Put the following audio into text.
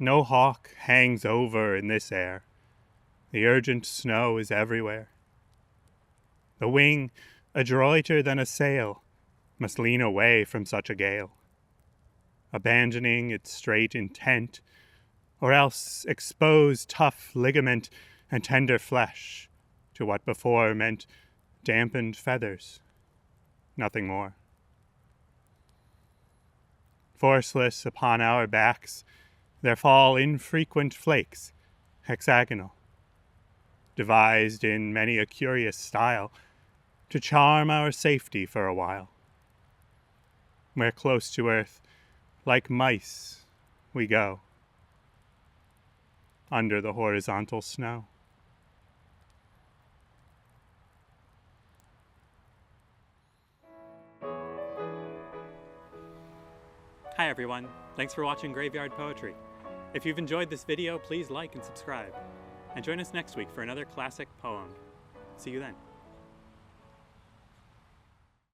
No hawk hangs over in this air. The urgent snow is everywhere. The wing, adroiter than a sail, must lean away from such a gale, abandoning its straight intent, or else expose tough ligament and tender flesh to what before meant dampened feathers, nothing more. Forceless upon our backs, there fall infrequent flakes, hexagonal, devised in many a curious style, to charm our safety for a while. Where close to earth, like mice, we go, under the horizontal snow. Hi everyone, thanks for watching Graveyard Poetry. If you've enjoyed this video, please like and subscribe. And join us next week for another classic poem. See you then.